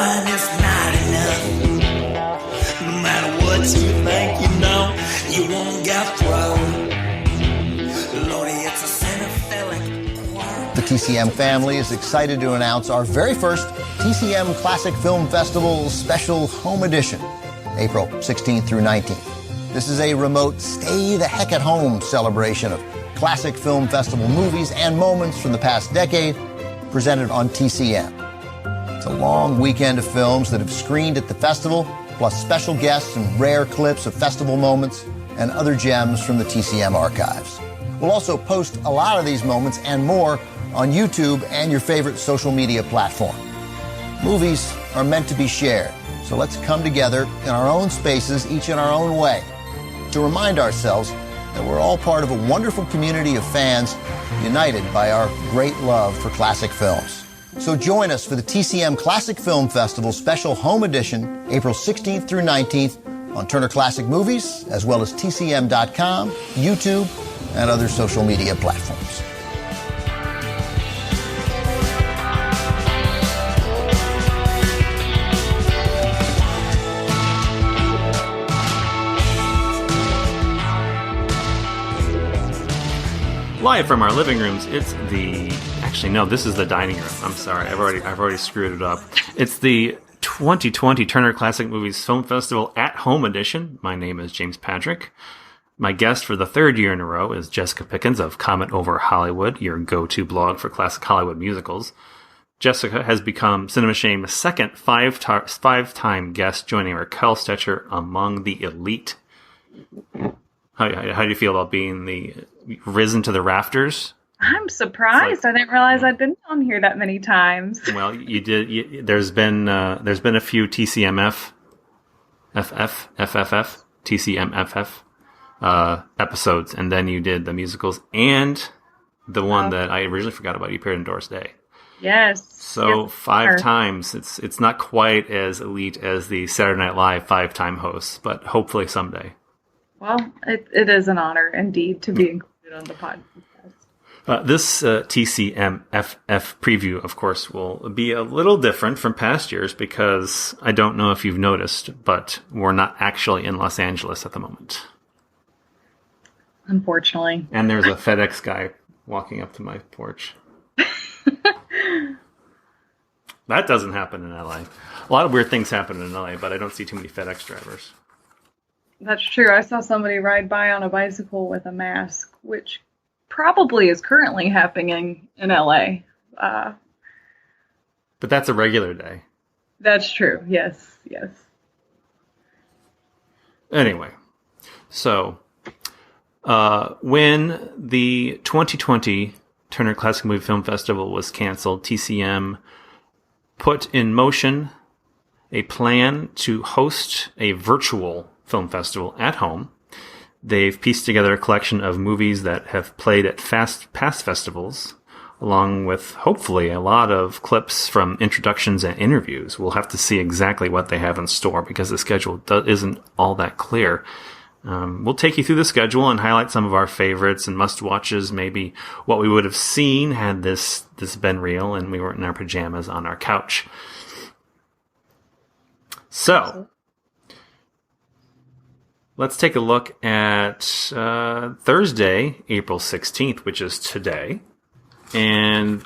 trying is not enough. No matter what you think you know, you won't get through. Lordy, it's a cinephilic quarrel. The TCM family is excited to announce our very first TCM Classic Film Festival Special Home Edition, April 16th through 19th. This is a remote stay-the-heck-at-home celebration of classic film festival movies and moments from the past decade, presented on TCM. It's a long weekend of films that have screened at the festival, plus special guests and rare clips of festival moments and other gems from the TCM archives. We'll also post a lot of these moments and more on YouTube and your favorite social media platform. Movies are meant to be shared, so let's come together in our own spaces, each in our own way, to remind ourselves that we're all part of a wonderful community of fans united by our great love for classic films. So join us for the TCM Classic Film Festival Special Home Edition, April 16th through 19th on Turner Classic Movies, as well as TCM.com, YouTube, and other social media platforms. Live from our living rooms, it's the... Actually, no, this is the dining room. I'm sorry, I've already screwed it up. It's the 2020 Turner Classic Movies Film Festival at Home Edition. My name is James Patrick. My guest for the third year in a row is Jessica Pickens of Comment Over Hollywood, your go-to blog for classic Hollywood musicals. Jessica has become Cinema Shame's second five-time guest, joining Raquel Stetcher among the elite. How do you feel about being risen to the rafters? I'm surprised. I didn't realize I'd been on here that many times. Well, you did. There's been a few TCMFF episodes, and then you did the musicals and the one that I originally forgot about. You appeared in Doris Day. Yes. So yes, 5 times. It's not quite as elite as the Saturday Night Live 5-time hosts, but hopefully someday. Well, it is an honor indeed to be included on the podcast. This TCMFF preview, of course, will be a little different from past years because I don't know if you've noticed, but we're not actually in Los Angeles at the moment. Unfortunately. And there's a FedEx guy walking up to my porch. That doesn't happen in LA. A lot of weird things happen in LA, but I don't see too many FedEx drivers. That's true. I saw somebody ride by on a bicycle with a mask, which probably is currently happening in LA. But that's a regular day. That's true. Yes. Anyway, so when the 2020 Turner Classic Movie Film Festival was canceled, TCM put in motion a plan to host a virtual film festival at home. They've pieced together a collection of movies that have played at past festivals, along with hopefully a lot of clips from introductions and interviews. We'll have to see exactly what they have in store because the schedule isn't all that clear. We'll take you through the schedule and highlight some of our favorites and must-watches, maybe what we would have seen had this been real and we weren't in our pajamas on our couch. So, let's take a look at Thursday, April 16th, which is today, and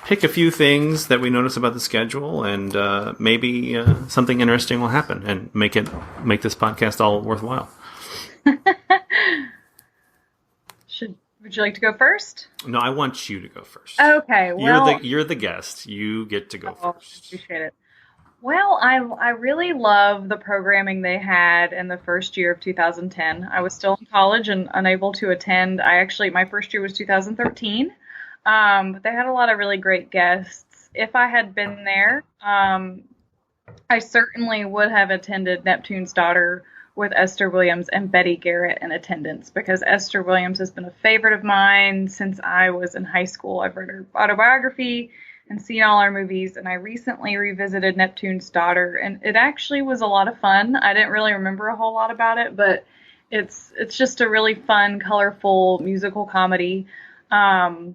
pick a few things that we notice about the schedule, and maybe something interesting will happen and make this podcast all worthwhile. Would you like to go first? No, I want you to go first. Okay, well... You're the guest. You get to go first. Appreciate it. Well, I really love the programming they had in the first year of 2010. I was still in college and unable to attend. My first year was 2013. But they had a lot of really great guests. If I had been there, I certainly would have attended Neptune's Daughter with Esther Williams and Betty Garrett in attendance, because Esther Williams has been a favorite of mine since I was in high school. I've read her autobiography and seen all our movies, and I recently revisited Neptune's Daughter, and it actually was a lot of fun. I didn't really remember a whole lot about it, but it's just a really fun, colorful musical comedy. I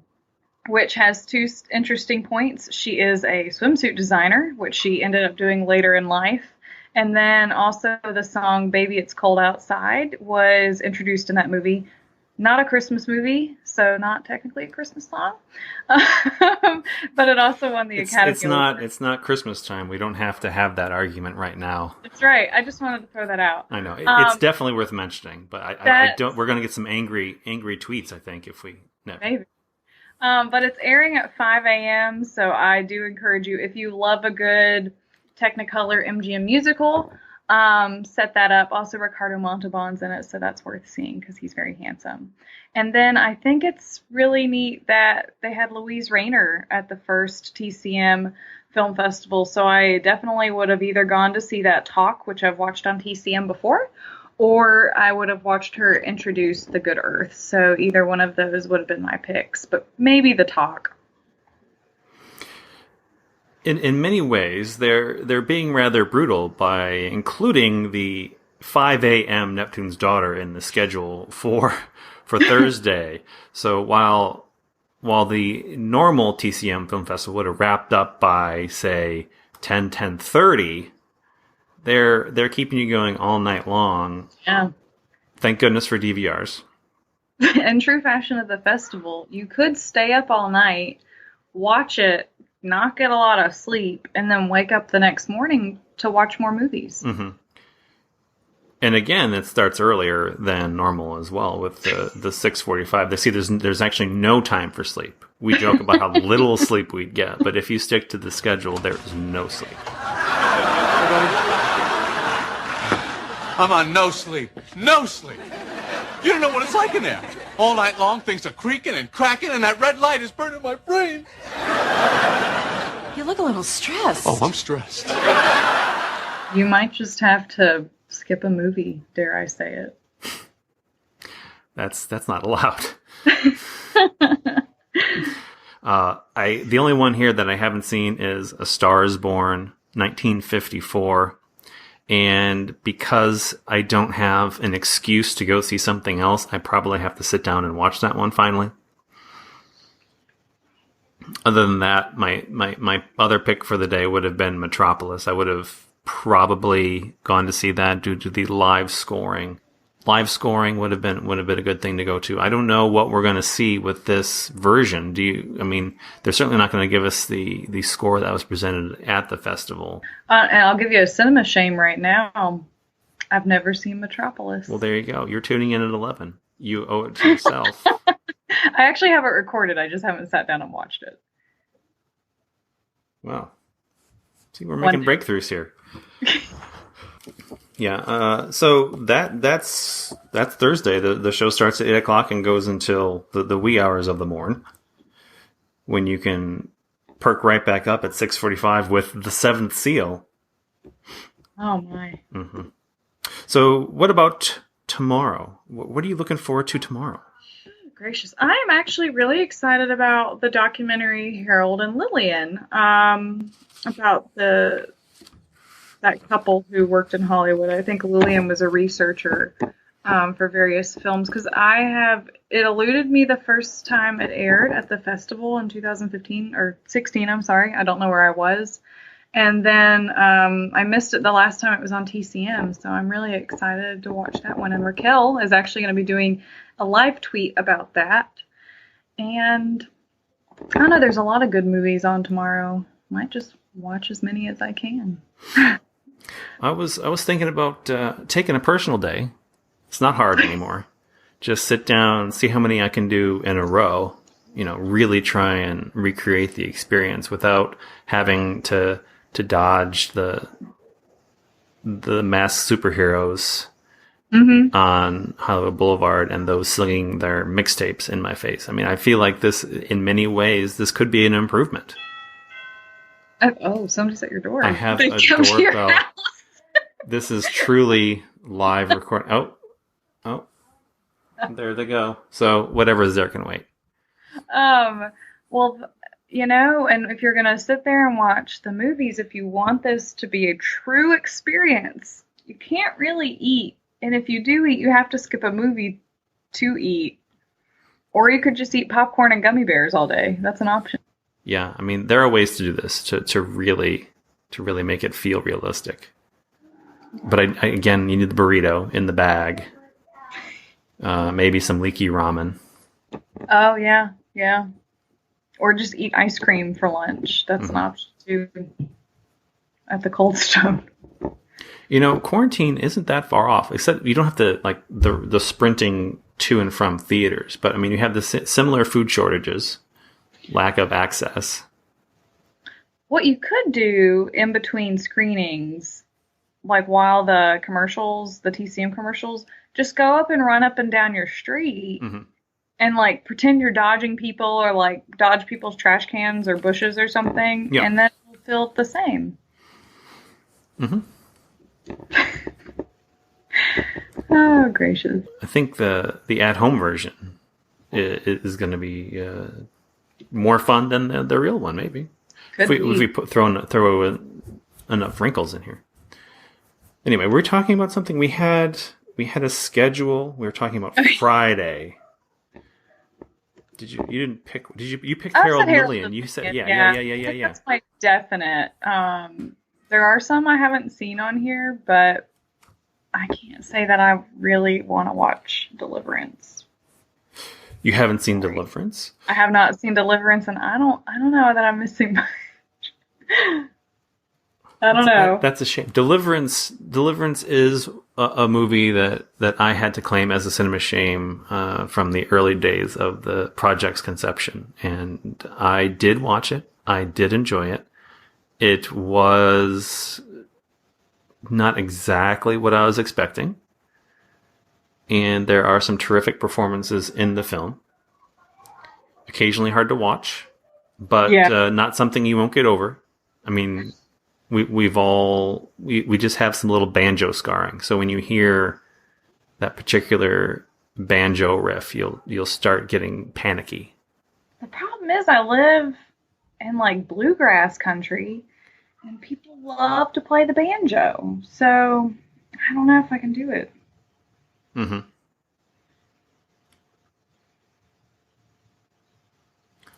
which has two interesting points. She is a swimsuit designer, which she ended up doing later in life. And then also the song Baby It's Cold Outside was introduced in that movie. Not a Christmas movie, so not technically a Christmas song. But it also won the Academy Award. It's not Christmas time. We don't have to have that argument right now. That's right. I just wanted to throw that out. I know. It's definitely worth mentioning, but I don't. We're going to get some angry tweets, I think, if we... No. Maybe. But it's airing at 5 a.m., so I do encourage you, if you love a good Technicolor MGM musical, set that up. Also, Ricardo Montalban's in it, so that's worth seeing because he's very handsome. And then I think it's really neat that they had Louise Rayner at the first TCM Film Festival, so I definitely would have either gone to see that talk, which I've watched on TCM before, or I would have watched her introduce The Good Earth. So either one of those would have been my picks, but maybe the talk. In many ways, they're being rather brutal by including the 5 a.m. Neptune's Daughter in the schedule for Thursday. So while the normal TCM Film Festival would have wrapped up by, say, 10:30, they're keeping you going all night long. Yeah. Thank goodness for DVRs. In true fashion of the festival, you could stay up all night, watch it, not get a lot of sleep, and then wake up the next morning to watch more movies. Mm-hmm. And again, it starts earlier than normal as well with the 6:45. They see there's actually no time for sleep. We joke about how little sleep we get, but if you stick to the schedule, there is no sleep. I'm on no sleep. No sleep. You don't know what it's like in there. All night long, things are creaking and cracking, and that red light is burning my brain. You look a little stressed. Oh, I'm stressed. You might just have to skip a movie, dare I say it. That's not allowed. The only one here that I haven't seen is A Star is Born, 1954. And because I don't have an excuse to go see something else, I probably have to sit down and watch that one finally. Other than that, my other pick for the day would have been Metropolis. I would have probably gone to see that due to the live scoring. Live scoring would have been a good thing to go to. I don't know what we're going to see with this version. They're certainly not going to give us the score that was presented at the festival. And I'll give you a cinema shame right now. I've never seen Metropolis. Well, there you go. You're tuning in at 11. You owe it to yourself. I actually have it recorded. I just haven't sat down and watched it. Wow. See, we're making breakthroughs here. Yeah, so that's Thursday. The show starts at 8 o'clock and goes until the wee hours of the morn, when you can perk right back up at 6:45 with The Seventh Seal. Oh my! Mm-hmm. So, what about tomorrow? What are you looking forward to tomorrow? Gracious, I am actually really excited about the documentary Harold and Lillian, about that couple who worked in Hollywood. I think Lillian was a researcher for various films, because it eluded me the first time it aired at the festival in 2015 or 16. I'm sorry, I don't know where I was. And then I missed it the last time it was on TCM, so I'm really excited to watch that one. And Raquel is actually going to be doing a live tweet about that. And I don't know, there's a lot of good movies on tomorrow. Might just watch as many as I can. I was thinking about taking a personal day. It's not hard anymore. Just sit down, see how many I can do in a row. Really try and recreate the experience without having to dodge the masked superheroes on Hollywood Boulevard and those slinging their mixtapes in my face. I mean, I feel like this, in many ways, this could be an improvement. Oh, somebody's at your door. I have a doorbell. This is truly live recording. Oh, there they go. So whatever is there can wait. Well, and if you're going to sit there and watch the movies, if you want this to be a true experience, you can't really eat. And if you do eat, you have to skip a movie to eat. Or you could just eat popcorn and gummy bears all day. That's an option. Yeah, I mean, there are ways to do this to really make it feel realistic. But again, you need the burrito in the bag. Maybe some leaky ramen. Oh, yeah. Yeah. Or just eat ice cream for lunch. That's an option, too. At the Cold Stone. You know, quarantine isn't that far off. Except you don't have to, like, the sprinting to and from theaters. But, I mean, you have the similar food shortages, lack of access. What you could do in between screenings, like while the TCM commercials, just go up and run up and down your street and, like, pretend you're dodging people or, like, dodge people's trash cans or bushes or something. Yep. And then it'll feel the same. Oh, gracious. I think the at-home version is going to be more fun than the real one, maybe. If we throw enough wrinkles in here. Anyway, we're talking about something we had a schedule. We were talking about Friday. You didn't pick? You picked Harold Lillian? You said yeah. That's like definite. There are some I haven't seen on here, but I can't say that I really want to watch Deliverance. You haven't seen Deliverance? I have not seen Deliverance, and I don't know that I'm missing much. I don't know. That's a shame. Deliverance is a movie that I had to claim as a cinema shame from the early days of the project's conception. And I did watch it. I did enjoy it. It was not exactly what I was expecting. And there are some terrific performances in the film. Occasionally hard to watch, but not something you won't get over. I mean, we just have some little banjo scarring. So when you hear that particular banjo riff, you'll start getting panicky. The problem is I live in like bluegrass country and people love to play the banjo. So I don't know if I can do it.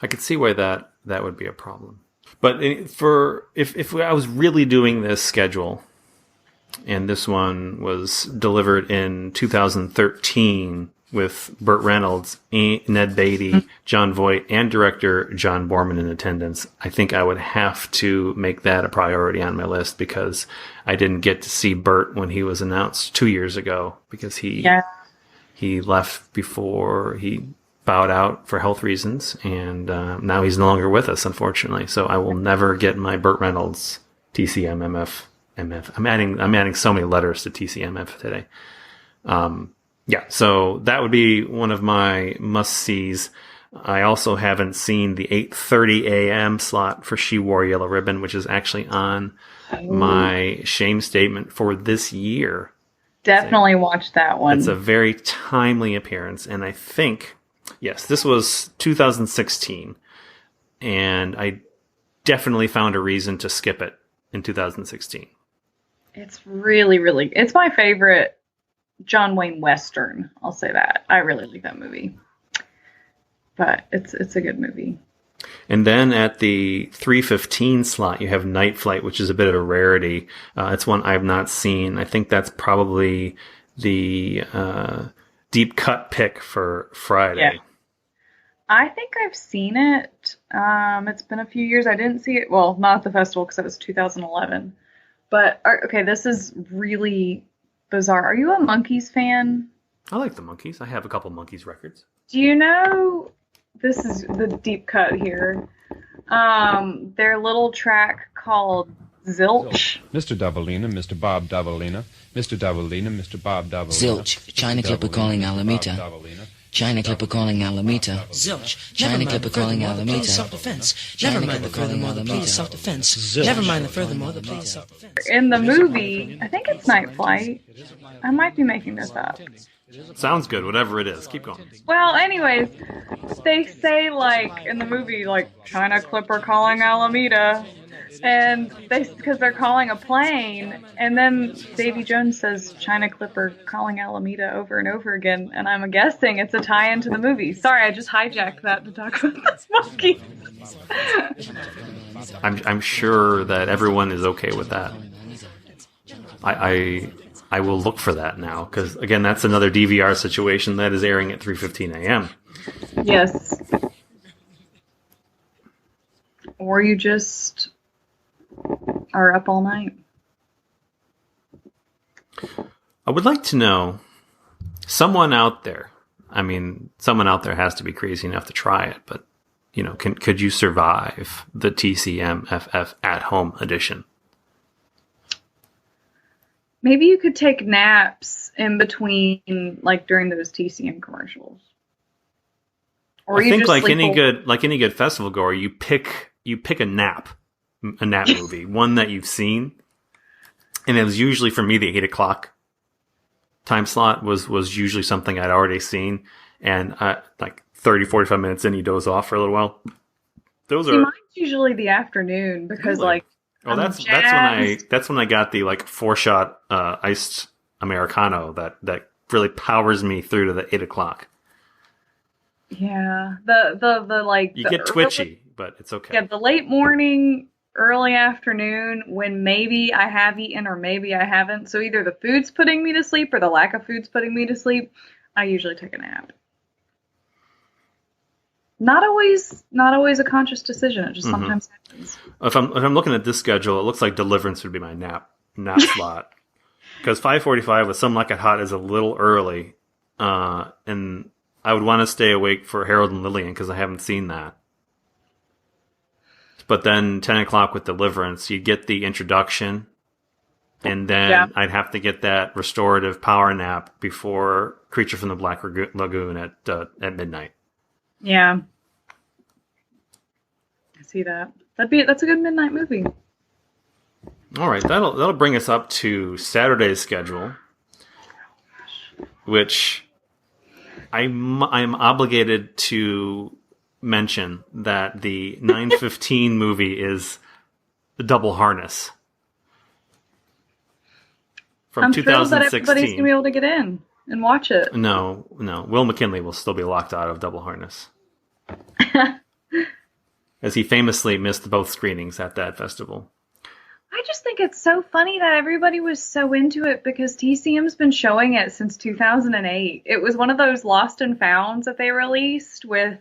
I could see why that would be a problem. But if I was really doing this schedule, and this one was delivered in 2013 with Burt Reynolds, Ned Beatty, John Voight, and director John Borman in attendance, I think I would have to make that a priority on my list because I didn't get to see Burt when he was announced 2 years ago because he left before he bowed out for health reasons, and now he's no longer with us, unfortunately. So I will never get my Burt Reynolds TCMMF. I'm adding so many letters to TCMF today. So that would be one of my must-sees. I also haven't seen the 8:30 a.m. slot for She Wore Yellow Ribbon, which is actually on my shame statement for this year. Definitely watch that one. It's a very timely appearance, and I think, yes, this was 2016, and I definitely found a reason to skip it in 2016. It's really, really, it's my favorite John Wayne Western. I'll say that. I really like that movie. But it's a good movie. And then at the 3:15 slot, you have Night Flight, which is a bit of a rarity. It's one I've not seen. I think that's probably the deep cut pick for Friday. Yeah. I think I've seen it. It's been a few years. I didn't see it. Well, not at the festival because it was 2011. But, okay, this is really bizarre. Are you a Monkees fan? I like the Monkees. I have a couple Monkees records. Do you know, this is the deep cut here, their little track called Zilch? Mr. Davalina, Mr. Bob Davalina, Mr. Davalina, Mr. Bob Davalina. Zilch, China Clipper calling Alameda. China Clipper calling Alameda. Zilch. China Clipper calling Alameda. Self-defense. Never mind the furthermore, the plea is self-defense. Never mind the furthermore, the plea is self-defense. In the movie, I think it's Night Flight. I might be making this up. Sounds good, whatever it is. Keep going. Well, anyways, they say, like, in the movie, like, China Clipper calling Alameda. And because they're calling a plane, and then Davy Jones says China Clipper calling Alameda over and over again, and I'm guessing it's a tie-in to the movie. Sorry, I just hijacked that to talk about the Smokies. I'm sure that everyone is okay with that. I will look for that now, because again, that's another DVR situation that is airing at 3:15 a.m. Yes. Or you just are up all night. I would like to know, someone out there has to be crazy enough to try it, but could you survive the TCMFF at-home edition? Maybe you could take naps in between, like during those TCM commercials. Or I think like any good festival goer, you pick a nap movie, one that you've seen, and it was usually, for me, the 8 o'clock time slot was usually something I'd already seen, and like 30, 45 minutes in, you doze off for a little while. Mine's usually the afternoon, because really? That's when I got the like 4-shot iced Americano that really powers me through to the 8 o'clock. Yeah, the like you get twitchy, but it's okay. Yeah, the late morning, early afternoon, when maybe I have eaten or maybe I haven't. So either the food's putting me to sleep or the lack of food's putting me to sleep. I usually take a nap. Not always a conscious decision. It just sometimes happens. If I'm looking at this schedule, it looks like Deliverance would be my nap slot, because 5:45 with Some Like It Hot is a little early, and I would want to stay awake for Harold and Lillian because I haven't seen that. But then 10 o'clock with Deliverance, you get the introduction, and then I'd have to get that restorative power nap before Creature from the Black Lagoon at midnight. Yeah, I see that. That's a good midnight movie. All right, that'll bring us up to Saturday's schedule, which I'm obligated to mention that the 9:15 movie is The Double Harness from I'm 2016. thrilled that everybody's gonna be able to get in and watch it. No. Will McKinley will still be locked out of Double Harness, as he famously missed both screenings at that festival. I just think it's so funny that everybody was so into it, because TCM's been showing it since 2008. It was one of those lost and founds that they released with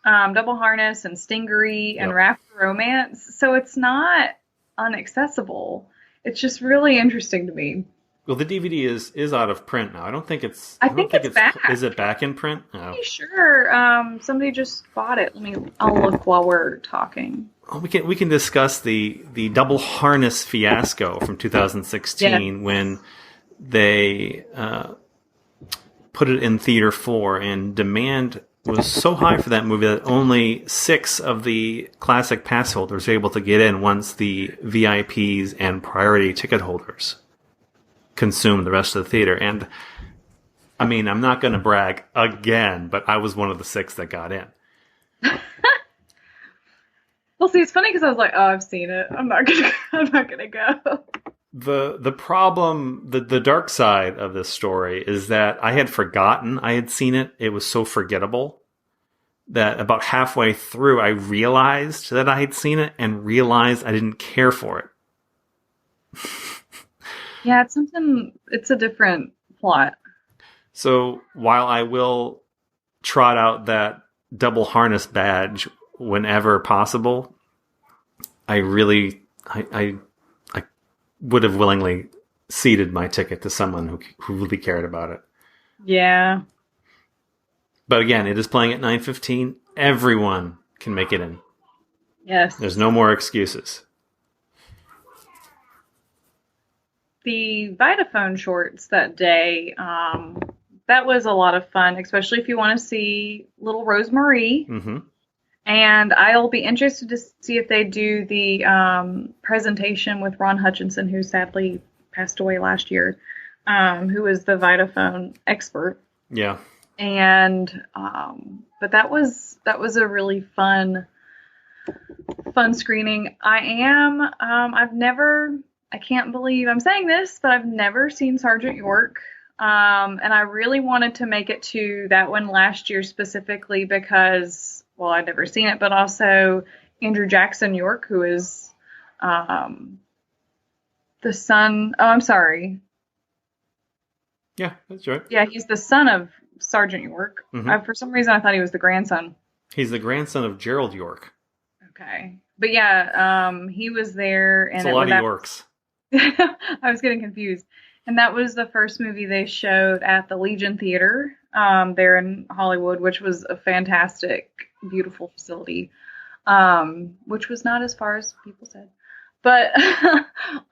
Double Harness and Stingery and Rapid Romance. So it's not inaccessible. It's just really interesting to me. Well, the DVD is out of print now. I don't think it's. I think it's back. Is it back in print? No. I'm pretty sure. Somebody just bought it. I'll look while we're talking. Oh, we can discuss the Double Harness fiasco from 2016 when they put it in Theater 4, and demand was so high for that movie that only 6 of the classic pass holders were able to get in once the VIPs and priority ticket holders consumed the rest of the theater. And I mean, I'm not going to brag again, but I was one of the 6 that got in. Well, see, it's funny because I was like, "Oh, I've seen it. I'm not gonna go." The problem, the dark side of this story is that I had forgotten I had seen it. It was so forgettable that about halfway through, I realized that I had seen it and realized I didn't care for it. Yeah, it's a different plot. So while I will trot out that Double Harness badge whenever possible, I really would have willingly ceded my ticket to someone who really cared about it. Yeah. But again, it is playing at 9:15. Everyone can make it in. Yes. There's no more excuses. The Vitaphone shorts that day, that was a lot of fun, especially if you want to see Little Rosemarie. Mm-hmm. And I'll be interested to see if they do the presentation with Ron Hutchinson, who sadly passed away last year, who was the Vitaphone expert. Yeah. And but that was a really fun fun screening. I can't believe I'm saying this, but I've never seen Sergeant York. And I really wanted to make it to that one last year specifically because, well, I'd never seen it, but also Andrew Jackson York, who is the son. Oh, I'm sorry. Yeah, that's right. Yeah, he's the son of Sergeant York. Mm-hmm. For some reason, I thought he was the grandson. He's the grandson of Gerald York. Okay. But yeah, he was there. And it's a lot of Yorks. I was getting confused. And that was the first movie they showed at the Legion Theater there in Hollywood, which was a fantastic, beautiful facility, which was not as far as people said. But,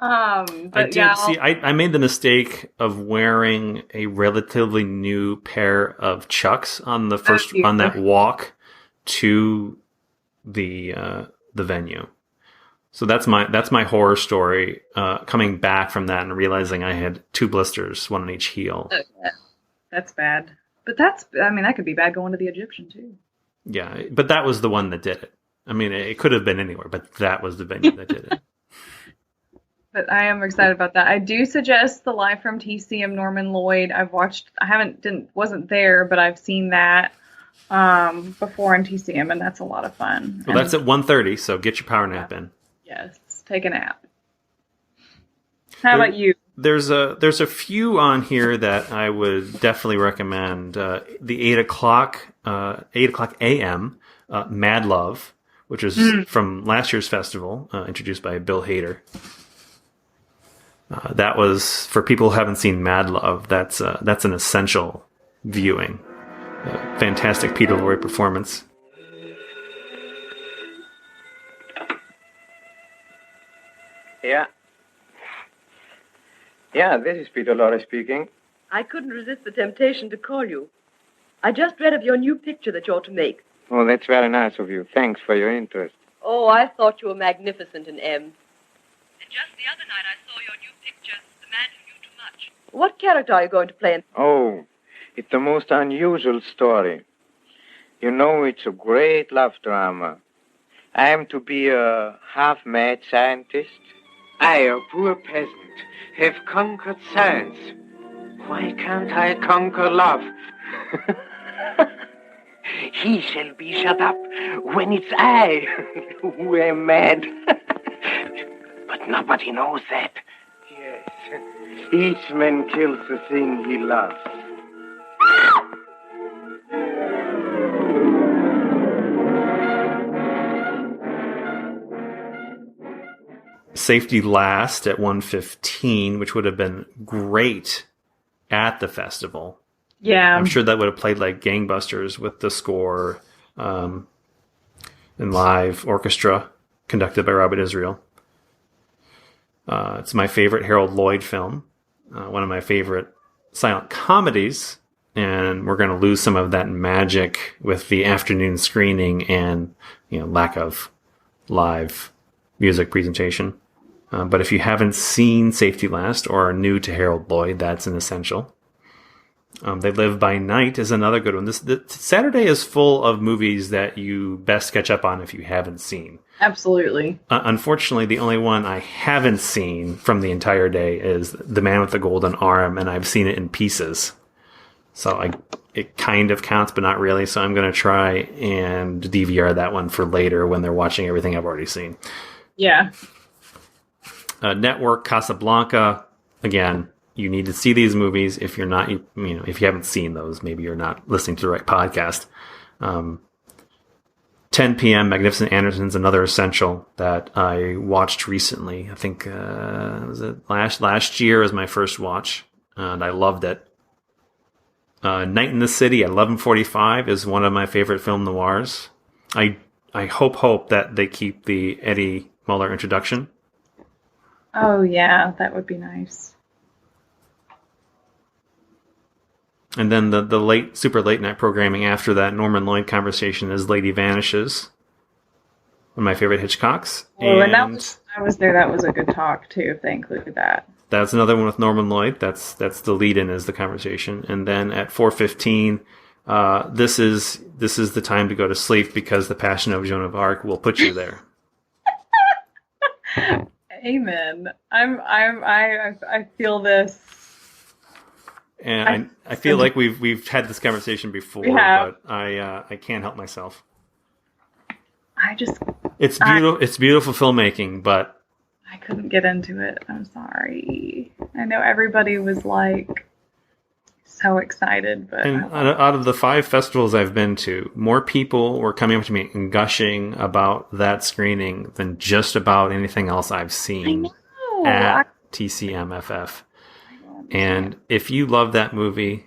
I made the mistake of wearing a relatively new pair of Chucks on that walk to the venue. So that's my horror story, coming back from that and realizing I had 2 blisters, one on each heel. That's bad. But that could be bad going to the Egyptian too. Yeah, but that was the one that did it. I mean, it could have been anywhere, but that was the venue that did it. But I am excited about that. I do suggest the Live from TCM Norman Lloyd. Wasn't there, but I've seen that before on TCM, and that's a lot of fun. Well, that's at 1:30, so get your power nap in. Yes, take a nap. How about you? There's a few on here that I would definitely recommend. The 8 o'clock a.m. Mad Love, which is from last year's festival, introduced by Bill Hader. That was, for people who haven't seen Mad Love, that's an essential viewing. Fantastic Peter Lorre performance. Yeah. Yeah, this is Peter Lorre speaking. I couldn't resist the temptation to call you. I just read of your new picture that you're to make. Oh, that's very nice of you. Thanks for your interest. Oh, I thought you were magnificent in M. And just the other night I saw your new picture, The Man Who Knew Too Much. What character are you going to play in? Oh, it's the most unusual story. You know, it's a great love drama. I am to be a half-mad scientist. I, a poor peasant, have conquered science. Why can't I conquer love? He shall be shut up when it's I who am mad. But nobody knows that. Yes, each man kills the thing he loves. Safety Last at 1:15, which would have been great at the festival. Yeah. I'm sure that would have played like gangbusters with the score and live orchestra conducted by Robert Israel. It's my favorite Harold Lloyd film, one of my favorite silent comedies, and we're going to lose some of that magic with the afternoon screening and lack of live music presentation. But if you haven't seen Safety Last or are new to Harold Lloyd, that's an essential. They Live by Night is another good one. Saturday is full of movies that you best catch up on if you haven't seen. Absolutely. Unfortunately, the only one I haven't seen from the entire day is The Man with the Golden Arm, and I've seen it in pieces. So it kind of counts, but not really. So I'm going to try and DVR that one for later when they're watching everything I've already seen. Yeah. Network, Casablanca. Again, you need to see these movies. If you're not, if you haven't seen those, maybe you're not listening to the right podcast. 10 p.m. Magnificent Anderson's another essential that I watched recently. I think was it last year was my first watch, and I loved it. Night in the City at 11:45 is one of my favorite film noirs. I hope that they keep the Eddie Muller introduction. Oh yeah, that would be nice. And then the super late night programming after that Norman Lloyd conversation is Lady Vanishes, one of my favorite Hitchcocks. Oh, and I was there. That was a good talk too, if they included that. That's another one with Norman Lloyd. That's the lead-in is the conversation. And then at 4:15, this is the time to go to sleep because the Passion of Joan of Arc will put you there. Amen. I feel this. And I feel like we've had this conversation before, but I can't help myself. It's beautiful. It's beautiful filmmaking, but I couldn't get into it. I'm sorry. I know everybody was like so excited, but out of the 5 festivals I've been to, more people were coming up to me and gushing about that screening than just about anything else I've seen at TCMFF. And if you love that movie,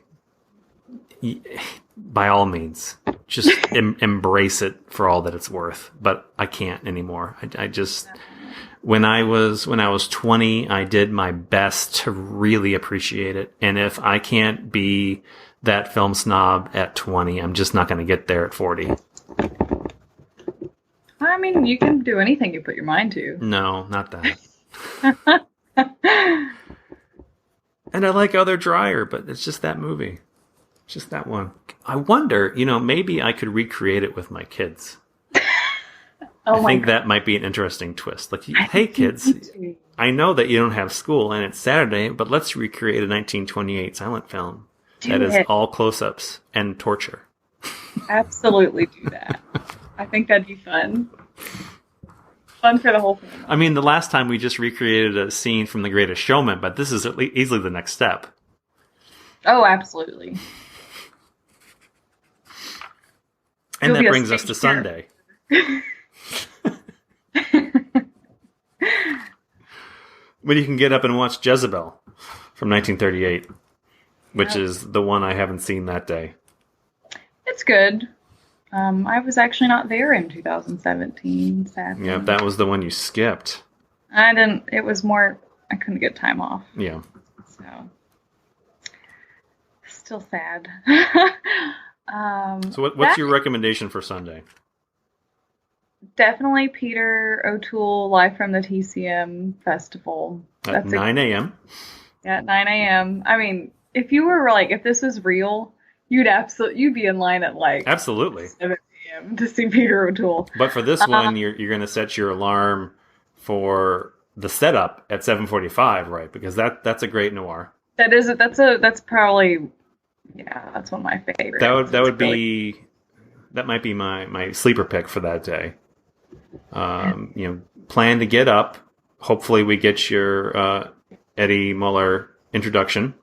by all means, just embrace it for all that it's worth. But I can't anymore. I just, when I was 20, I did my best to really appreciate it. And if I can't be that film snob at 20, I'm just not going to get there at 40. I mean, you can do anything you put your mind to. No, not that. And I like Other Drier, but it's just that movie. It's just that one. I wonder, maybe I could recreate it with my kids. I think that might be an interesting twist. Like, hey, kids, I know that you don't have school and it's Saturday, but let's recreate a 1928 silent film that is all close-ups and torture. Absolutely do that. I think that'd be fun. Fun for the whole family. I mean, the last time we just recreated a scene from The Greatest Showman, but this is easily the next step. Oh, absolutely. And that brings us to Sunday. When you can get up and watch Jezebel from 1938, which is the one I haven't seen that day. It's good. I was actually not there in 2017, sadly. Yeah, that was the one you skipped. I didn't. It was more, I couldn't get time off. Yeah. So, still sad. So what's your recommendation for Sunday? Definitely Peter O'Toole live from the TCM Festival. At 9 a.m.? Yeah, at 9 a.m. I mean, if you were like, if this was real, you'd be in line at like absolutely 7 a.m. to see Peter O'Toole. But for this one, you're going to set your alarm for the setup at 7:45, right? Because that's a great noir. That's probably that's one of my favorites. That might be my sleeper pick for that day. Plan to get up. Hopefully, we get your Eddie Muller introduction.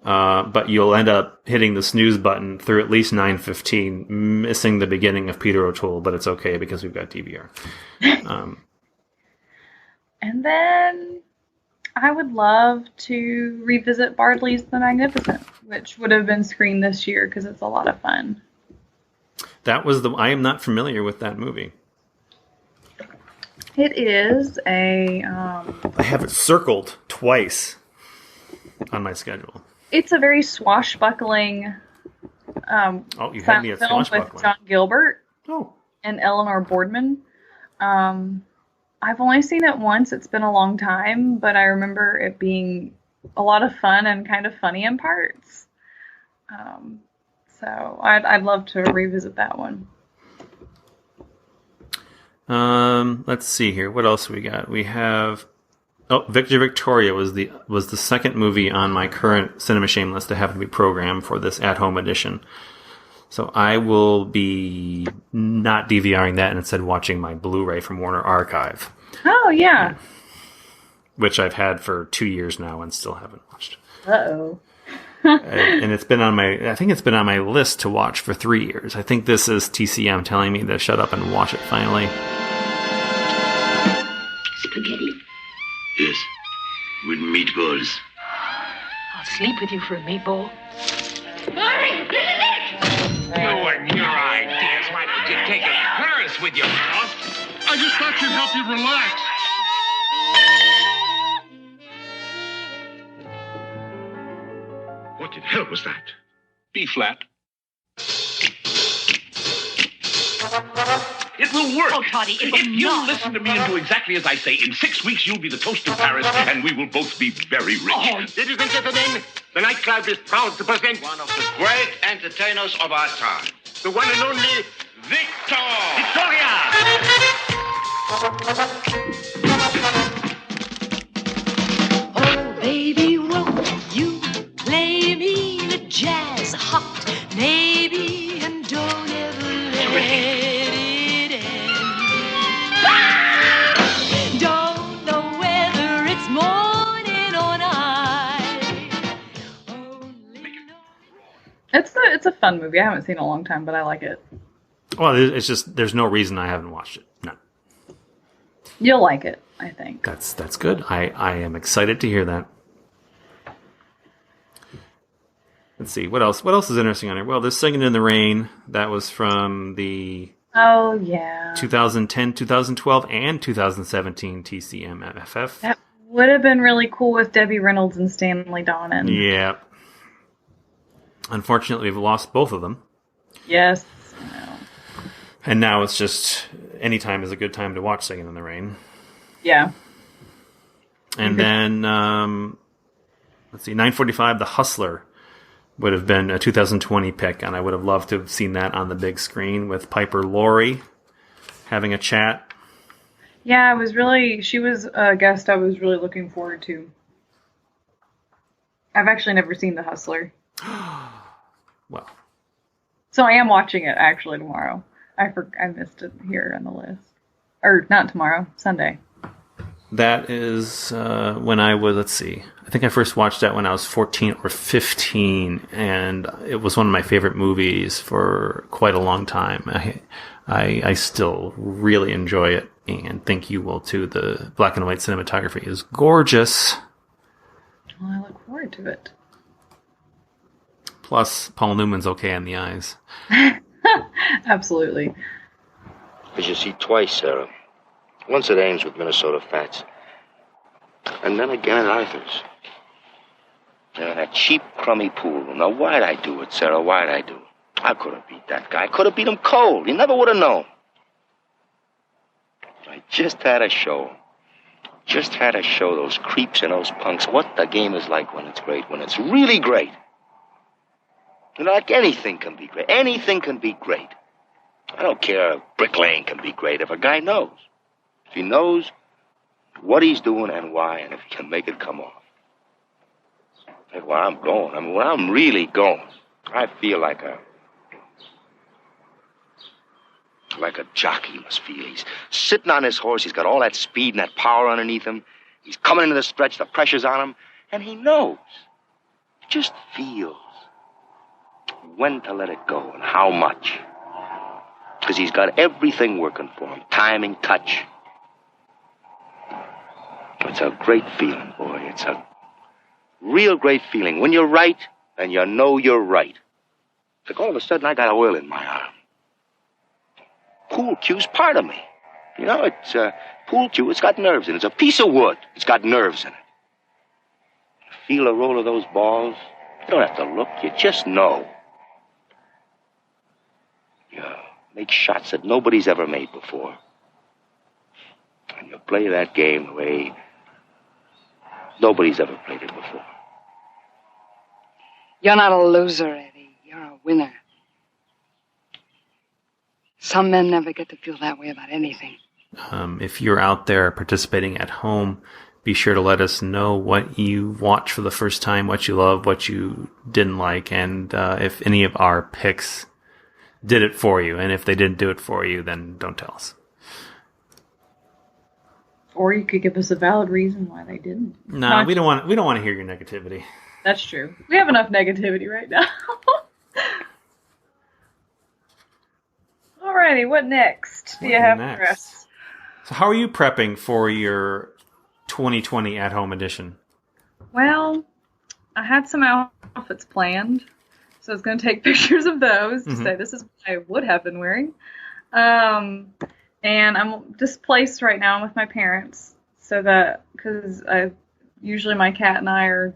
But you'll end up hitting the snooze button through at least 9:15, missing the beginning of Peter O'Toole, but it's okay because we've got DVR. And then I would love to revisit Bardley's The Magnificent, which would have been screened this year because it's a lot of fun. I am not familiar with that movie. It is I have it circled twice on my schedule. It's a very swashbuckling you had me at swashbuckling. With John Gilbert and Eleanor Boardman. I've only seen it once. It's been a long time, but I remember it being a lot of fun and kind of funny in parts. So I'd love to revisit that one. Let's see here. What else we got? We have Victor Victoria was the second movie on my current Cinema Shame list to have to be programmed for this at-home edition. So I will be not DVRing that and instead watching my Blu-ray from Warner Archive. Oh, yeah. Which I've had for 2 years now and still haven't watched. Uh-oh. And it's been on my list to watch for 3 years. I think this is TCM telling me to shut up and watch it finally. Spaghetti? Yes, with meatballs. I'll sleep with you for a meatball. You and your ideas. Why don't you take a Paris with you, boss? I just thought she'd help you relax. What the hell was that? B flat. It will work. Oh, Toddy, it will If you not. listen to me and do exactly as I say, in 6 weeks you'll be the toast of Paris, and we will both be very rich. Oh. Ladies and gentlemen, the nightclub is proud to present one of the great entertainers of our time. The one and only Victor! Oh, baby, won't you play me the jazz hot, maybe, and don't ever let it end. Don't know whether it's morning or night. It's a fun movie. I haven't seen it in a long time, but I like it. Well, it's just there's no reason I haven't watched it. No. You'll like it, I think. That's good. I am excited to hear that. Let's see, what else is interesting on here? Well, there's Singing in the Rain. That was from the 2010, 2012, and 2017 TCMFF. That would have been really cool with Debbie Reynolds and Stanley Donen. Yeah. Unfortunately, we've lost both of them. Yes. And now it's just any time is a good time to watch Singing in the Rain. Yeah. And then, let's see, 9:45, The Hustler would have been a 2020 pick, and I would have loved to have seen that on the big screen with Piper Laurie having a chat. Yeah, she was a guest I was really looking forward to. I've actually never seen The Hustler. Well. So I am watching it actually tomorrow. I missed it here on the list. Or not tomorrow, Sunday. That is when I was, let's see, I think I first watched that when I was 14 or 15, and it was one of my favorite movies for quite a long time. I still really enjoy it, and think you will too. The black and white cinematography is gorgeous. Well, I look forward to it. Plus, Paul Newman's okay in the eyes. Absolutely. As you see twice, Sarah. Once at Ames with Minnesota Fats. And then again at Arthur's. That cheap, crummy pool. Now, why'd I do it, Sarah? Why'd I do it? I could have beat that guy. I could have beat him cold. He never would have known. I just had to show him. Just had to show those creeps and those punks what the game is like when it's great, when it's really great. You know, like anything can be great. Anything can be great. I don't care if bricklaying can be great if a guy knows. If he knows what he's doing and why, and if he can make it come off. Like where I'm going, where I'm really going, I feel like a jockey must feel. He's sitting on his horse, he's got all that speed and that power underneath him. He's coming into the stretch, the pressure's on him, and he knows. He just feels when to let it go and how much. Because he's got everything working for him. Timing, touch. It's a great feeling, boy. It's a real great feeling. When you're right, and you know you're right. It's like all of a sudden I got oil in my arm. Pool cue's part of me. You know, it's pool cue, it's got nerves in it. It's a piece of wood. It's got nerves in it. You feel the roll of those balls. You don't have to look. You just know. You make shots that nobody's ever made before. And you play that game the way nobody's ever played it before. You're not a loser, Eddie. You're a winner. Some men never get to feel that way about anything. If you're out there participating at home, be sure to let us know what you watched for the first time, what you love, what you didn't like, and if any of our picks did it for you. And if they didn't do it for you, then don't tell us. Or you could give us a valid reason why they didn't. No, we don't want to hear your negativity. That's true. We have enough negativity right now. Alrighty, what next do you have for us? So how are you prepping for your 2020 at-home edition? Well, I had some outfits planned, so I was going to take pictures of those to say this is what I would have been wearing. And I'm displaced right now with my parents, so that because usually my cat and I are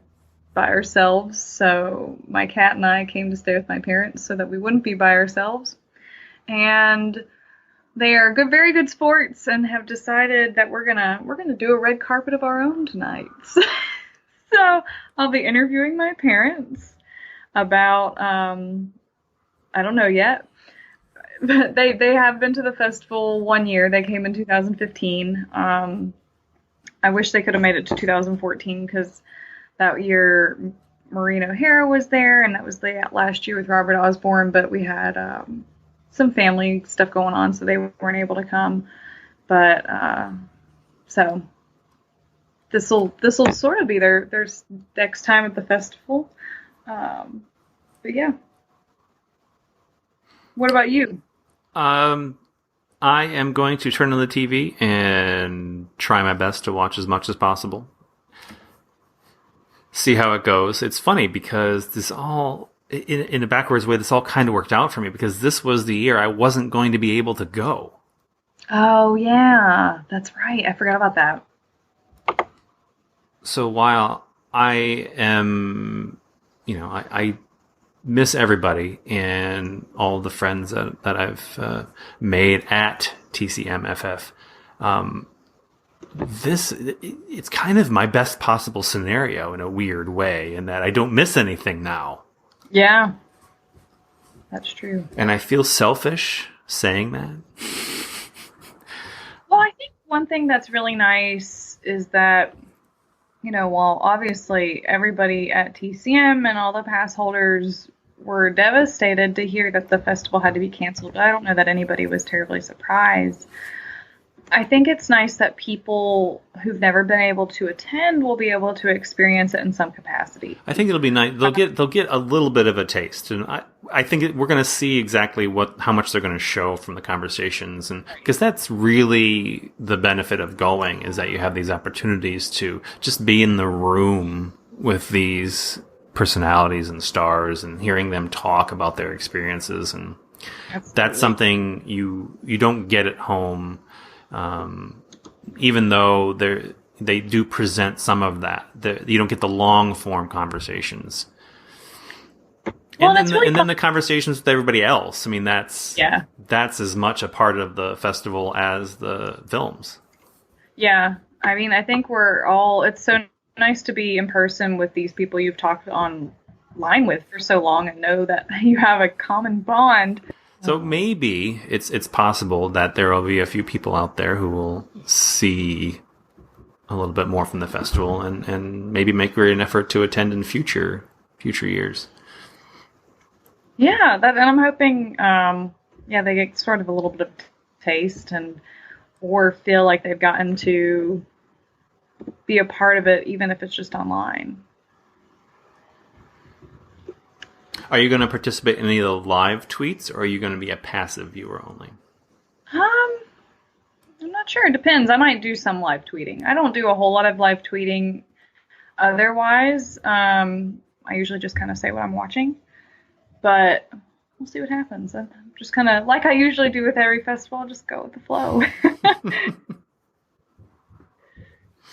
by ourselves, so my cat and I came to stay with my parents so that we wouldn't be by ourselves. And They are good, very good sports, and have decided that we're gonna do a red carpet of our own tonight. So I'll be interviewing my parents about I don't know yet, but they have been to the festival 1 year. They came in 2015. I wish they could have made it to 2014 because that year Maureen O'Hara was there, and that was the last year with Robert Osborne. But we had some family stuff going on, so they weren't able to come. But so this will sort of be their next time at the festival. But yeah. What about you? I am going to turn on the TV and try my best to watch as much as possible. See how it goes. It's funny because this all, in a backwards way, this all kind of worked out for me because this was the year I wasn't going to be able to go. Oh, yeah. That's right. I forgot about that. So while I am, I miss everybody and all the friends that I've made at TCMFF. It's kind of my best possible scenario in a weird way, in that I don't miss anything now. Yeah, that's true. And I feel selfish saying that. Well, I think one thing that's really nice is that, while obviously everybody at TCM and all the pass holders were devastated to hear that the festival had to be canceled, I don't know that anybody was terribly surprised. I think it's nice that people who've never been able to attend will be able to experience it in some capacity. I think it'll be nice. They'll get a little bit of a taste, and I think we're going to see exactly how much they're going to show from the conversations, and because that's really the benefit of going, is that you have these opportunities to just be in the room with these personalities and stars and hearing them talk about their experiences, and that's something you don't get at home. Even though they do present some of that, you don't get the long form conversations. Well, and then the conversations with everybody else. I mean, that's as much a part of the festival as the films. Yeah, I mean, I think it's so nice to be in person with these people you've talked online with for so long and know that you have a common bond. So maybe it's possible that there will be a few people out there who will see a little bit more from the festival and maybe make an effort to attend in future years. Yeah, and I'm hoping, they get sort of a little bit of taste or feel like they've gotten to be a part of it, even if it's just online. Are you going to participate in any of the live tweets, or are you going to be a passive viewer only? I'm not sure. It depends. I might do some live tweeting. I don't do a whole lot of live tweeting otherwise. I usually just kind of say what I'm watching, but we'll see what happens. I'm just kind of, like I usually do with every festival, I'll just go with the flow.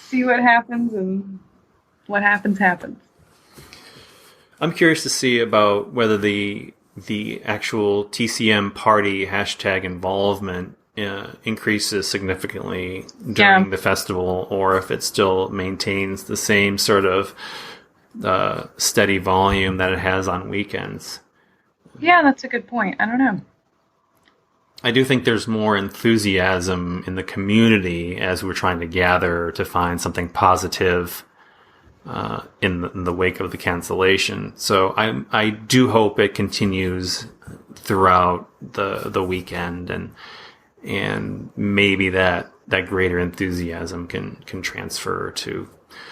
See what happens, and what happens. I'm curious to see about whether the actual TCM party hashtag involvement increases significantly during the festival, or if it still maintains the same sort of steady volume that it has on weekends. Yeah, that's a good point. I don't know. I do think there's more enthusiasm in the community as we're trying to gather to find something positive in the wake of the cancellation. So I do hope it continues throughout the weekend, and maybe that greater enthusiasm can transfer to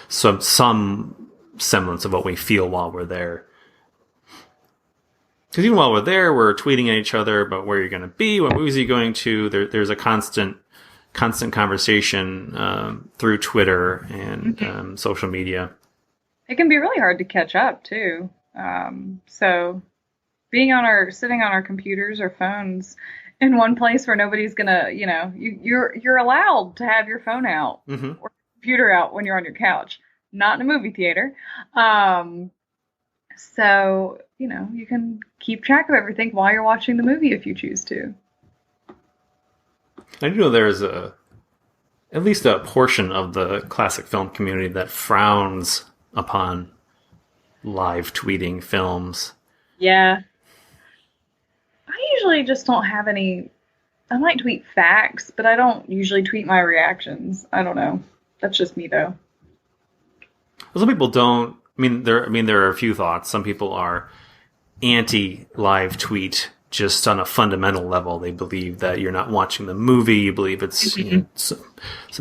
some semblance of what we feel while we're there. Because even while we're there, we're tweeting at each other about where you're going to be, what movies are you going to. There's a constant conversation through Twitter and social media. It can be really hard to catch up too. So sitting on our computers or phones in one place where nobody's gonna, you're allowed to have your phone out or computer out when you're on your couch, not in a movie theater. So, you can keep track of everything while you're watching the movie if you choose to. I do know there's at least a portion of the classic film community that frowns upon live tweeting films. Yeah. I usually just don't have any. I might tweet facts, but I don't usually tweet my reactions. I don't know. That's just me, though. Some people don't. There are a few thoughts. Some people are anti-live tweet just on a fundamental level. They believe that you're not watching the movie. You believe it's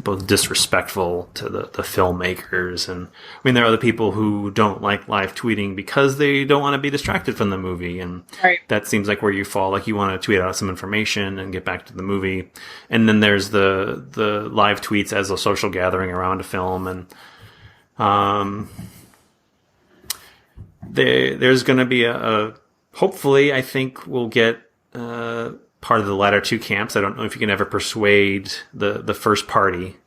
both disrespectful to the filmmakers. And there are other people who don't like live tweeting because they don't want to be distracted from the movie. And that seems like where you fall. Like you want to tweet out some information and get back to the movie. And then there's the live tweets as a social gathering around a film. And there's going to be hopefully, I think we'll get part of the latter two camps. I don't know if you can ever persuade the first party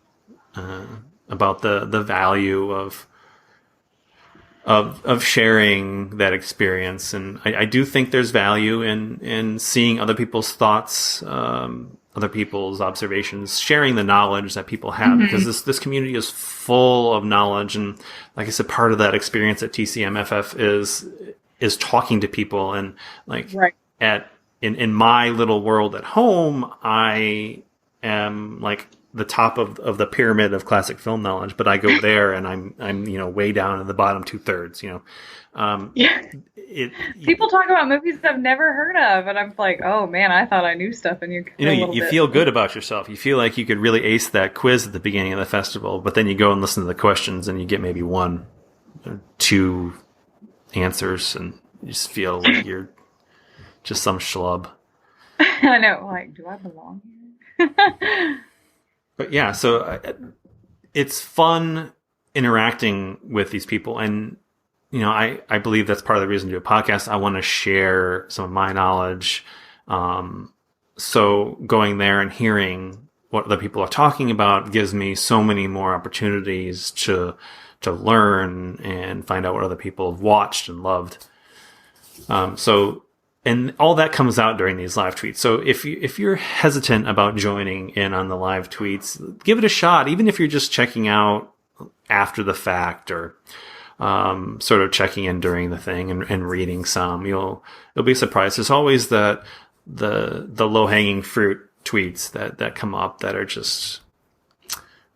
about the value of sharing that experience. And I do think there's value in seeing other people's thoughts, other people's observations, sharing the knowledge that people have, because this community is full of knowledge. And like I said, part of that experience at TCMFF is talking to people. And in my little world at home, I am like the top of the pyramid of classic film knowledge, but I go there and I'm way down in the bottom 2/3, People talk about movies I've never heard of, and I'm like, oh man, I thought I knew stuff, and you feel good about yourself. You feel like you could really ace that quiz at the beginning of the festival, but then you go and listen to the questions and you get maybe 1 or 2 answers, and you just feel like you're just some schlub. I know, like, do I belong here? But yeah, so it's fun interacting with these people. And, I believe that's part of the reason to do a podcast. I want to share some of my knowledge. So going there and hearing what other people are talking about gives me so many more opportunities to learn and find out what other people have watched and loved. And all that comes out during these live tweets. So if you're hesitant about joining in on the live tweets, give it a shot. Even if you're just checking out after the fact or sort of checking in during the thing and reading some, you'll be surprised. There's always the low hanging fruit tweets that come up that are just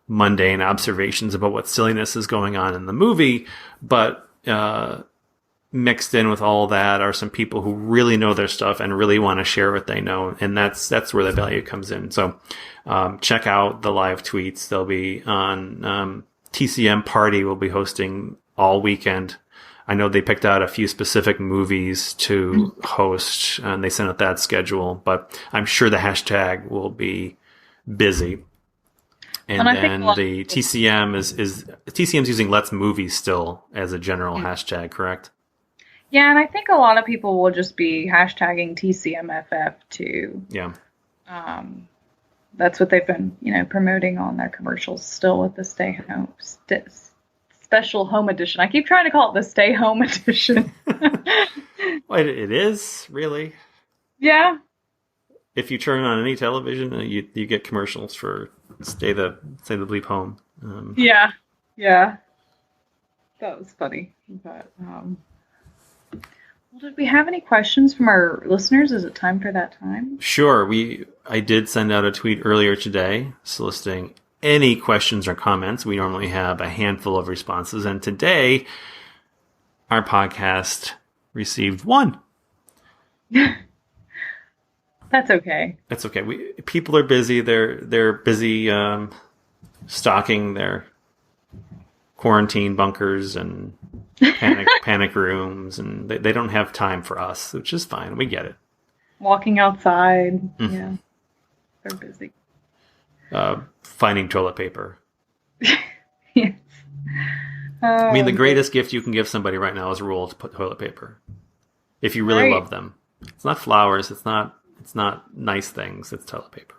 mundane observations about what silliness is going on in the movie, but mixed in with all that are some people who really know their stuff and really want to share what they know. And that's where the value comes in. So, check out the live tweets. They'll be on, TCM Party will be hosting all weekend. I know they picked out a few specific movies to host and they sent out that schedule, but I'm sure the hashtag will be busy. And then the TCM TCM's using Let's Movies still as a general hashtag, correct? Yeah, and I think a lot of people will just be hashtagging TCMFF too. Yeah. That's what they've been, promoting on their commercials still with the Stay Home Special Home Edition. I keep trying to call it the Stay Home Edition. Well, it is, really. Yeah. If you turn on any television, you get commercials for stay the bleep home. Yeah. That was funny. But did we have any questions from our listeners? Is it time for that time? Sure. I did send out a tweet earlier today soliciting any questions or comments. We normally have a handful of responses, and today our podcast received 1. That's okay. That's okay. People are busy. They're busy stocking their quarantine bunkers and panic rooms, and they don't have time for us, which is fine. We get it. Walking outside. Yeah. They're busy. Finding toilet paper. Yes. The greatest gift you can give somebody right now is a roll of toilet paper. If you really love them. It's not flowers. It's not nice things. It's toilet paper.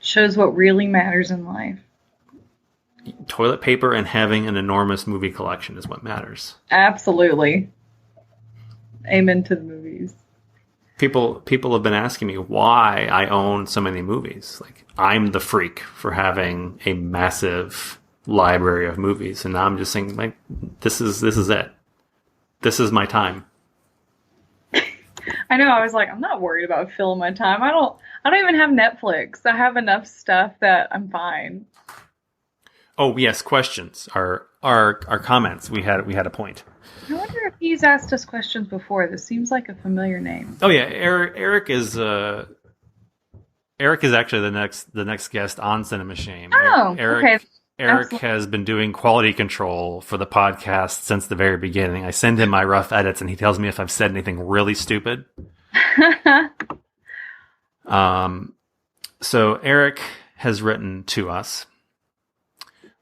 Shows what really matters in life. Toilet paper and having an enormous movie collection is what matters. Absolutely. Amen to the movies. People have been asking me why I own so many movies. Like, I'm the freak for having a massive library of movies, and now I'm just saying, like, this is it. This is my time. I know. I was like, I'm not worried about filling my time. I don't even have Netflix. I have enough stuff that I'm fine. Oh yes, questions. Our comments. We had a point. I wonder if he's asked us questions before. This seems like a familiar name. Oh yeah, Eric is actually the next guest on Cinema Shame. Oh, okay. Eric Absolutely. has been doing quality control for the podcast since the very beginning. I send him my rough edits, and he tells me if I've said anything really stupid. So Eric has written to us.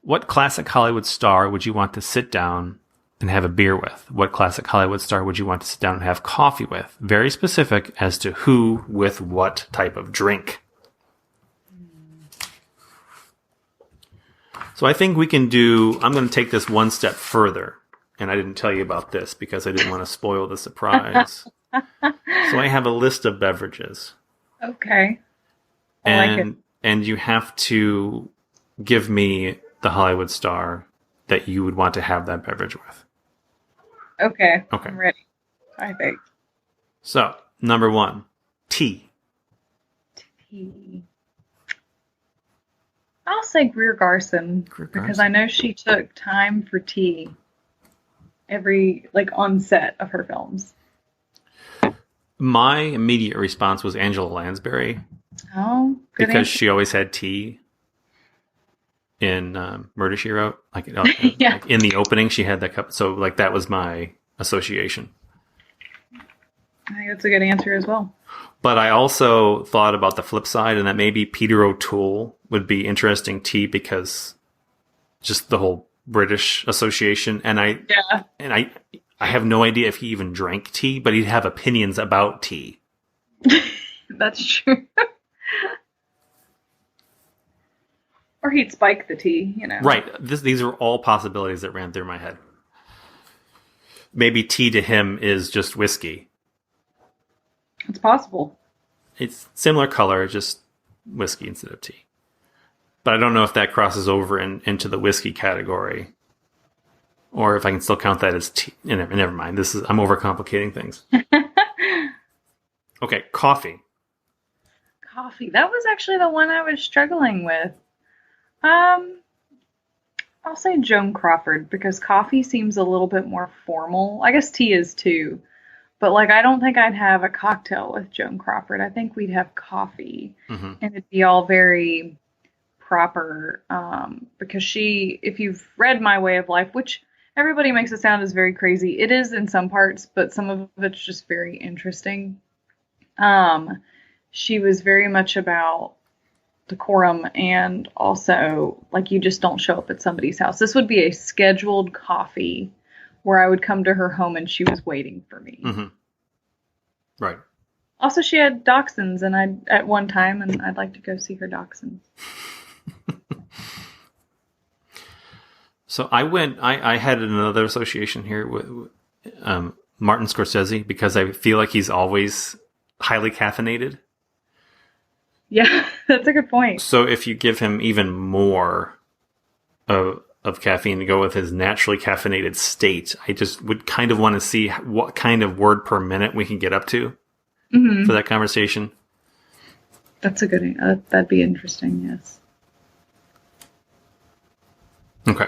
What classic Hollywood star would you want to sit down and have a beer with? What classic Hollywood star would you want to sit down and have coffee with? Very specific as to who with what type of drink. So I think we can do... I'm going to take this one step further. And I didn't tell you about this because I didn't want to spoil the surprise. So I have a list of beverages. Okay. I like it. And you have to give me the Hollywood star that you would want to have that beverage with. Okay. Okay. I'm ready. I think. So, number 1, tea. Tea. I'll say Greer Garson, because I know she took time for tea on set of her films. My immediate response was Angela Lansbury. Oh, good because answer. she always had tea in Murder, She Wrote. Like, Yeah. like in the opening, she had that cup. So, like, that was my association. I think that's a good answer as well. But I also thought about the flip side, and that maybe Peter O'Toole would be interesting tea because just the whole British association. And I have no idea if he even drank tea, but he'd have opinions about tea. That's true. Or he'd spike the tea, you know. Right. These are all possibilities that ran through my head. Maybe tea to him is just whiskey. It's possible. It's similar color, just whiskey instead of tea. But I don't know if that crosses over into the whiskey category, or if I can still count that as tea. Never mind. I'm overcomplicating things. Okay, coffee. Coffee. That was actually the one I was struggling with. I'll say Joan Crawford, because coffee seems a little bit more formal. I guess tea is too. But, I don't think I'd have a cocktail with Joan Crawford. I think we'd have coffee. Mm-hmm. And it'd be all very proper. Because if you've read My Way of Life, which everybody makes it sound as very crazy. It is in some parts, but some of it's just very interesting. She was very much about decorum and also, you just don't show up at somebody's house. This would be a scheduled coffee where I would come to her home and she was waiting for me. Mm-hmm. Right. Also, she had dachshunds at one time, and I'd like to go see her dachshunds. So I had another association here with Martin Scorsese, because I feel like he's always highly caffeinated. Yeah, that's a good point. So if you give him even more of caffeine to go with his naturally caffeinated state, I just would kind of want to see what kind of word per minute we can get up to for that conversation. That's a good, that'd be interesting, yes. Okay.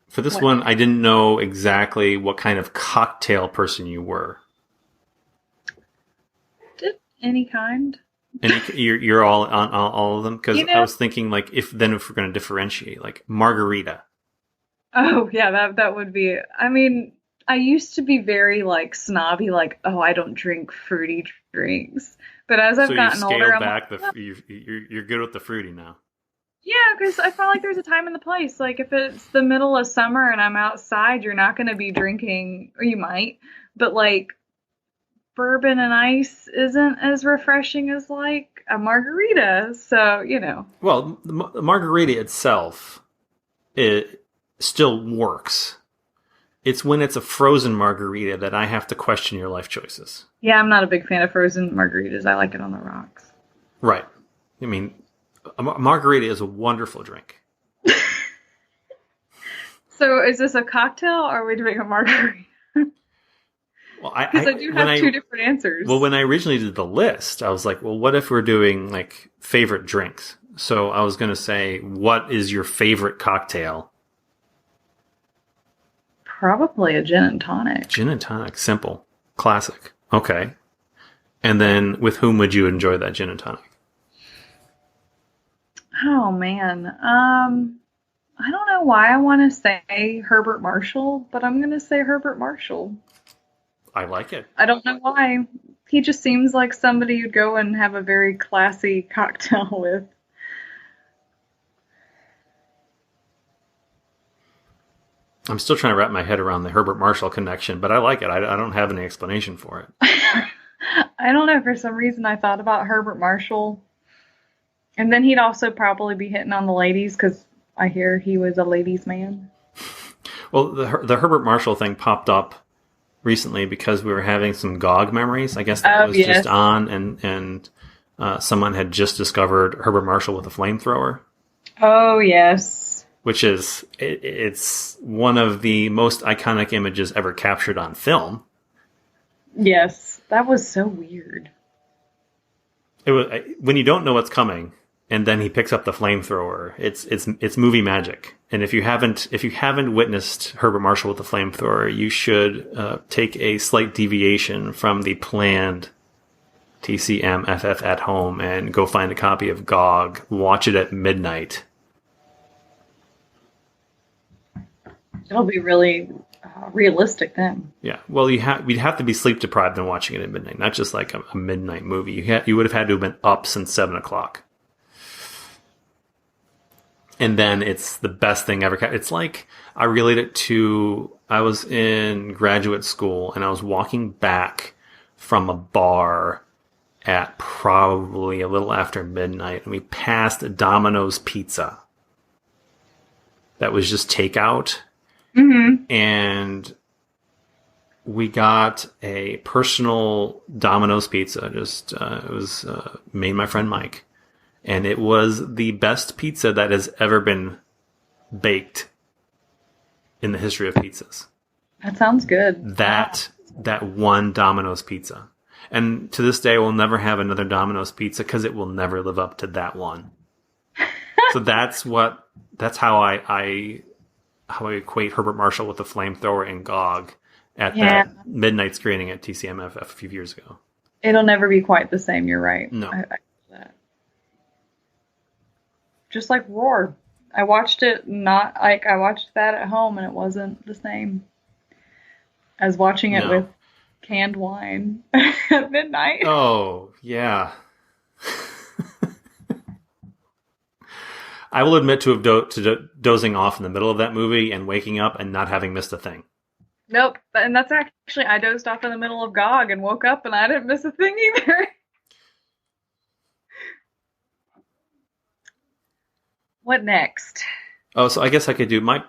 For this one, I didn't know exactly what kind of cocktail person you were. Any kind. And you're all on all of them? Because I was thinking, if we're going to differentiate, margarita. Oh, yeah, that would be... I mean, I used to be very, snobby, I don't drink fruity drinks. But as I've gotten older, you're good with the fruity now. Yeah, because I feel like there's a time and the place. If it's the middle of summer and I'm outside, you're not going to be drinking... Or you might. But, bourbon and ice isn't as refreshing as a margarita, so Well, the margarita itself, it still works. It's when it's a frozen margarita that I have to question your life choices. Yeah, I'm not a big fan of frozen margaritas. I like it on the rocks. Right. I mean, a margarita is a wonderful drink. So is this a cocktail or are we doing a margarita? Well, Because I do have two different answers. Well, when I originally did the list, I was like, well, what if we're doing like favorite drinks? So I was going to say, what is your favorite cocktail? Probably a gin and tonic. Gin and tonic. Simple. Classic. Okay. And then with whom would you enjoy that gin and tonic? Oh, man. I don't know why I want to say Herbert Marshall, but I'm going to say Herbert Marshall. I like it. I don't know why. He just seems like somebody you'd go and have a very classy cocktail with. I'm still trying to wrap my head around the Herbert Marshall connection, but I like it. I don't have any explanation for it. I don't know. For some reason, I thought about Herbert Marshall. And then he'd also probably be hitting on the ladies because I hear he was a ladies' man. Well, the Herbert Marshall thing popped up recently because we were having some GOG memories. I guess that was just on, and someone had just discovered Herbert Marshall with a flamethrower. Oh, yes. Which is, it's one of the most iconic images ever captured on film. Yes, that was so weird. It was, when you don't know what's coming, and then he picks up the flamethrower. It's movie magic. And if you haven't witnessed Herbert Marshall with the flamethrower, you should take a slight deviation from the planned TCMFF at home and go find a copy of GOG. Watch it at midnight. It'll be really realistic then. Yeah. Well, we'd have to be sleep deprived than watching it at midnight, not just like a midnight movie. You would have had to have been up since 7 o'clock. And then it's the best thing ever. It's like, I relate it to, I was in graduate school and I was walking back from a bar at probably a little after midnight, and we passed a Domino's Pizza that was just takeout. Mm-hmm. And we got a personal Domino's pizza. It was made by my friend Mike. And it was the best pizza that has ever been baked in the history of pizzas. That sounds good. That one Domino's pizza. And to this day, we'll never have another Domino's pizza because it will never live up to that one. So that's how I equate Herbert Marshall with the flamethrower and GOG at that midnight screening at TCMFF a few years ago. It'll never be quite the same. You're right. No. Just like Roar. I watched that at home and it wasn't the same as watching it with canned wine at midnight. Oh, yeah. I will admit to have dozing off in the middle of that movie and waking up and not having missed a thing. Nope. And that's actually, I dozed off in the middle of GOG and woke up and I didn't miss a thing either. What next? Oh, so I guess I could do my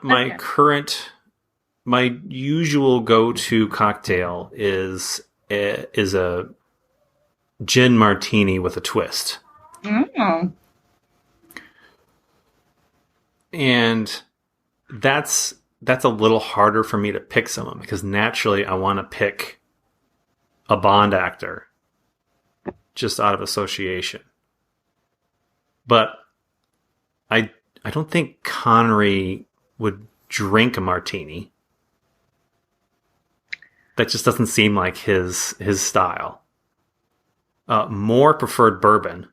usual go-to cocktail is a gin martini with a twist. Mm. And that's a little harder for me to pick someone because naturally I want to pick a Bond actor just out of association. But I don't think Connery would drink a martini. That just doesn't seem like his style. Moore preferred bourbon.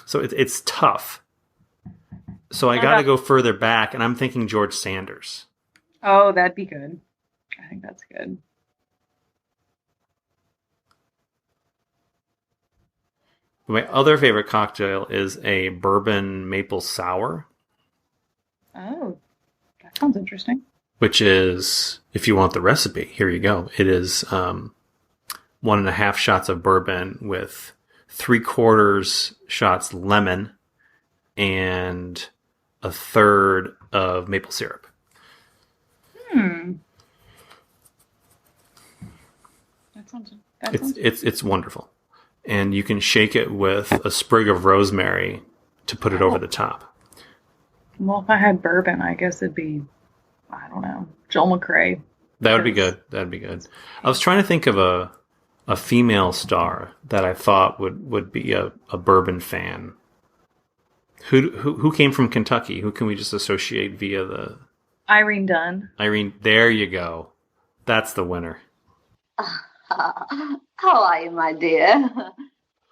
So it's tough. So I got to go further back, and I'm thinking George Sanders. Oh, that'd be good. I think that's good. My other favorite cocktail is a bourbon maple sour. Oh, that sounds interesting. Which is, if you want the recipe, here you go. It is 1.5 shots of bourbon with 3/4 shots lemon and 1/3 of maple syrup. It's wonderful. And you can shake it with a sprig of rosemary to put it over the top. Well, if I had bourbon, I guess it'd be, I don't know, Joel McRae. That would be good. That'd be good. I was trying to think of a female star that I thought would be a bourbon fan. Who came from Kentucky? Who can we just associate via the... Irene Dunn. Irene, there you go. That's the winner. How are you, my dear?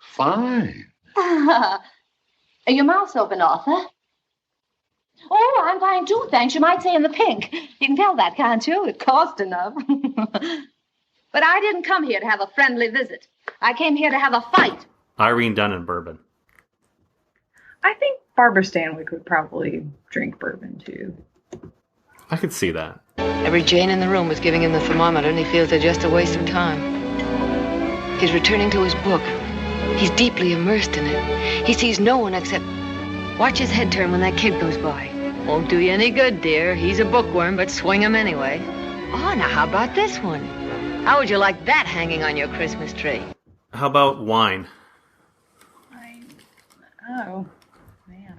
Fine. Your mouth's open, Arthur. Oh, I'm fine too, thanks. You might say in the pink. You can tell that, can't you? It cost enough. But I didn't come here to have a friendly visit. I came here to have a fight. Irene Dunn and bourbon. I think Barbara Stanwyck would probably drink bourbon too. I could see that. Every Jane in the room was giving him the thermometer, and he feels they're just a waste of time. He's returning to his book. He's deeply immersed in it. He sees no one except... Watch his head turn when that kid goes by. Won't do you any good, dear. He's a bookworm, but swing him anyway. Oh, now how about this one? How would you like that hanging on your Christmas tree? How about wine? Oh, man.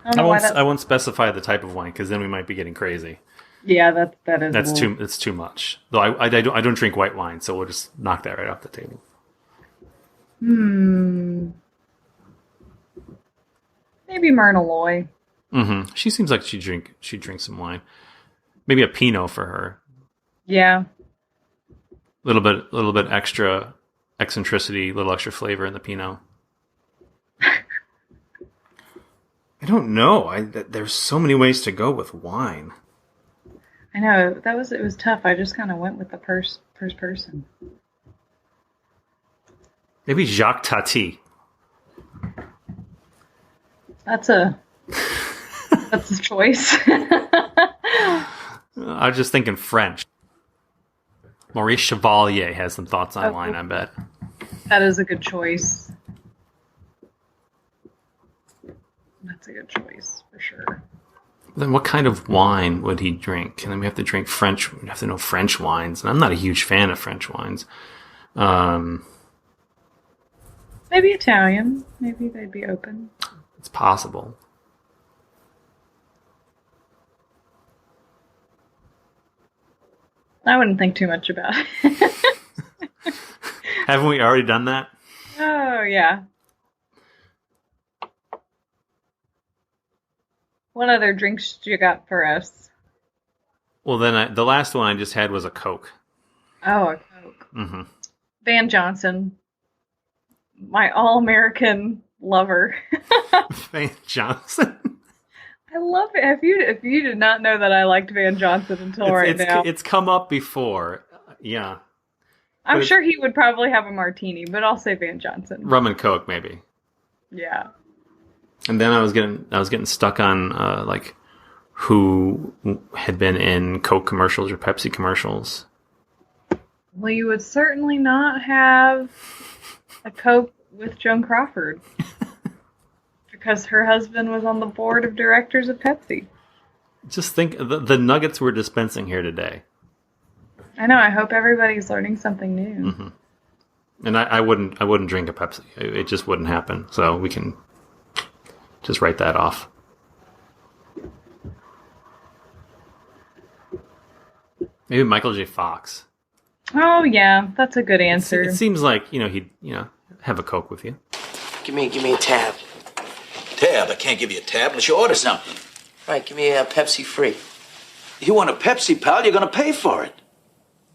I won't specify the type of wine because then we might be getting crazy. Yeah, that is. It's too much. Though I don't drink white wine, so we'll just knock that right off the table. Maybe Myrna Loy. Mm-hmm. She seems like she'd drink some wine. Maybe a Pinot for her. Yeah. A little bit extra eccentricity, a little extra flavor in the Pinot. I don't know. There's so many ways to go with wine. I know it was tough. I just kind of went with the first person. Maybe Jacques Tati. That's a choice. I was just thinking French. Maurice Chevalier has some thoughts on wine, I bet. That is a good choice. That's a good choice, for sure. Then what kind of wine would he drink? And then we have to drink French. We have to know French wines. And I'm not a huge fan of French wines. Maybe Italian. Maybe they'd be open. It's possible. I wouldn't think too much about it. Haven't we already done that? Oh, yeah. What other drinks you got for us? Well, then the last one I just had was a Coke. Oh, a Coke. Mm-hmm. Van Johnson. My all-American lover. Van Johnson? I love it. If you did not know that I liked Van Johnson until now. It's come up before. Yeah. I'm sure he would probably have a martini, but I'll say Van Johnson. Rum and Coke, maybe. Yeah. And then I was getting stuck on like who had been in Coke commercials or Pepsi commercials. Well, you would certainly not have a Coke with Joan Crawford. Because her husband was on the board of directors of Pepsi. Just think the nuggets we're dispensing here today. I know. I hope everybody's learning something new. Mm-hmm. And I wouldn't drink a Pepsi. It just wouldn't happen. So we can just write that off. Maybe Michael J. Fox. Oh yeah, that's a good answer. It seems like he'd have a Coke with you. Give me a tab. Tab? I can't give you a tab unless you order something. Right, give me a Pepsi free. You want a Pepsi, pal? You're gonna pay for it.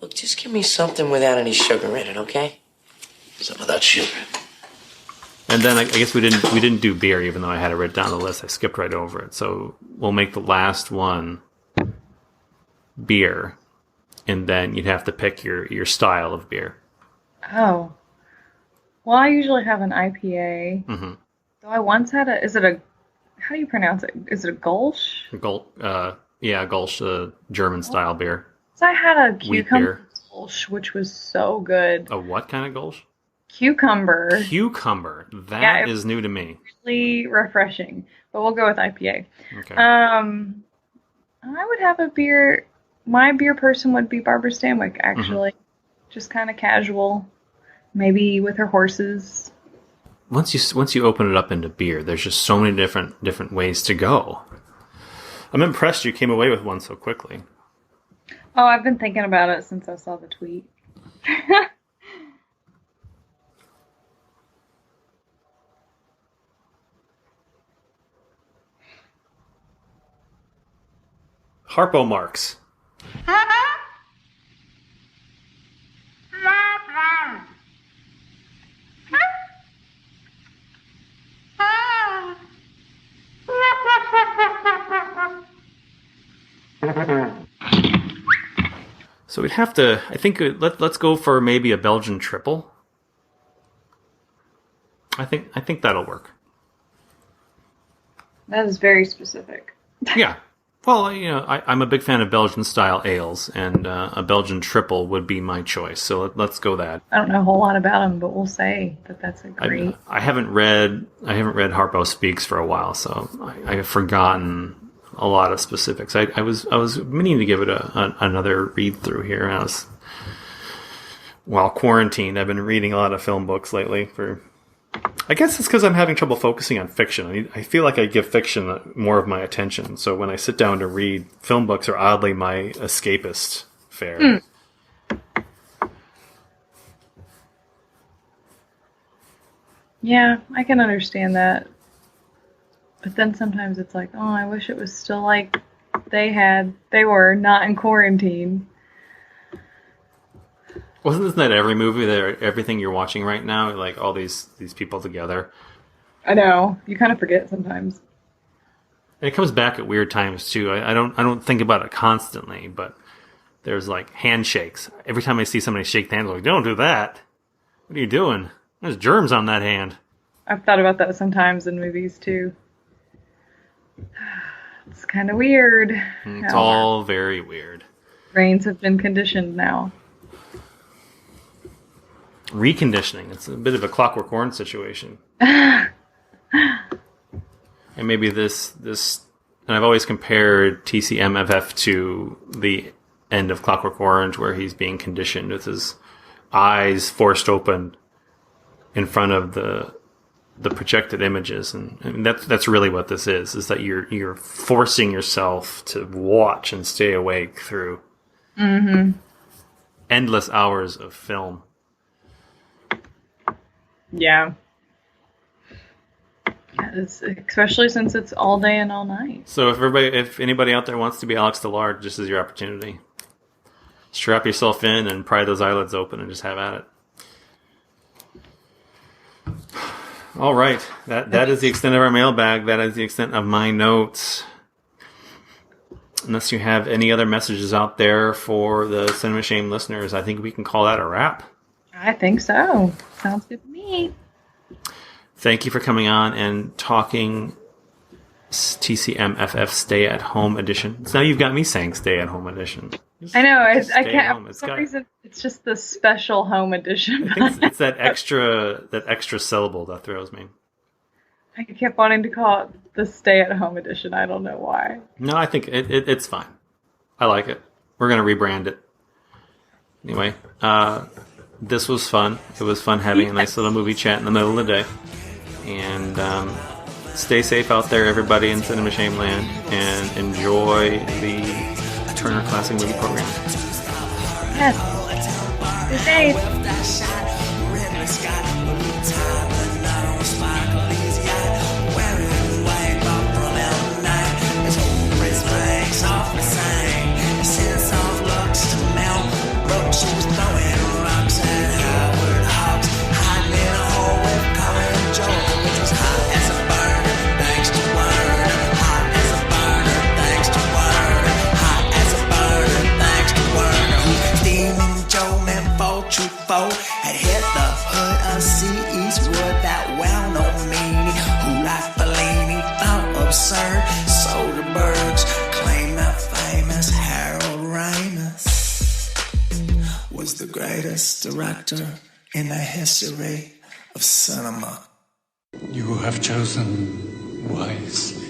Look, just give me something without any sugar in it, okay? Something without sugar. And then I guess we didn't do beer, even though I had it written down on the list. I skipped right over it. So we'll make the last one beer, and then you'd have to pick your style of beer. Oh. Well, I usually have an IPA. Mm-hmm. So I once had how do you pronounce it? Is it a Gulch? Yeah, Gulch, German style beer. So I had a cucumber beer. Gulch, which was so good. A what kind of Gulch? Cucumber. Cucumber. That is new to me. Really refreshing. But we'll go with IPA. Okay. I would have a beer. My beer person would be Barbara Stanwyck, actually. Just kind of casual. Maybe with her horses. Once you open it up into beer, there's just so many different ways to go. I'm impressed you came away with one so quickly. Oh, I've been thinking about it since I saw the tweet. Harpo marks. So we'd have to, I think, let's go for maybe a Belgian triple. I think that'll work. That is very specific. Yeah. Well, I'm a big fan of Belgian-style ales, and a Belgian triple would be my choice. So let's go that. I don't know a whole lot about him, but we'll say that that's a great. I haven't read Harpo Speaks for a while, so I have forgotten a lot of specifics. I was meaning to give it another read through here. While quarantined, I've been reading a lot of film books lately. I guess it's because I'm having trouble focusing on fiction. I feel like I give fiction more of my attention. So when I sit down to read, film books are oddly my escapist fare. Yeah, I can understand that. But then sometimes it's like, oh, I wish it was still like they were not in quarantine. Wasn't that every movie that everything you're watching right now, like all these people together? I know. You kind of forget sometimes. And it comes back at weird times too. I don't think about it constantly, but there's like handshakes. Every time I see somebody shake hands, I'm like, don't do that. What are you doing? There's germs on that hand. I've thought about that sometimes in movies too. It's kind of weird. It's all very weird. Brains have been conditioned now. Reconditioning. It's a bit of a Clockwork Orange situation. And maybe this, and I've always compared TCMFF to the end of Clockwork Orange, where he's being conditioned with his eyes forced open in front of the projected images, and that's really what this is that you're forcing yourself to watch and stay awake through endless hours of film. Yeah. Especially since it's all day and all night. So if anybody out there wants to be Alex DeLard, this is your opportunity. Strap yourself in and pry those eyelids open and just have at it. All right. That is the extent of our mailbag. That is the extent of my notes. Unless you have any other messages out there for the Cinema Shame listeners, I think we can call that a wrap. I think so. Sounds good to me. Thank you for coming on and talking TCMFF Stay at Home Edition. So now you've got me saying Stay at Home Edition. I know. I can't. For some reason, it's just the special home edition. I think it's that extra syllable that throws me. I kept wanting to call it the Stay at Home Edition. I don't know why. No, I think it's fine. I like it. We're gonna rebrand it. Anyway, this was fun. It was fun having a nice little movie chat in the middle of the day. And stay safe out there, everybody in Cinema Shame Land, and enjoy the Turner Classic Movie Program. Yes. Good day. Had hit the hood of C. Eastwood, that well-known meanie who like Bellini thought absurd. Soderbergh's claim that famous Harold Ramis was the greatest director in the history of cinema. You have chosen wisely.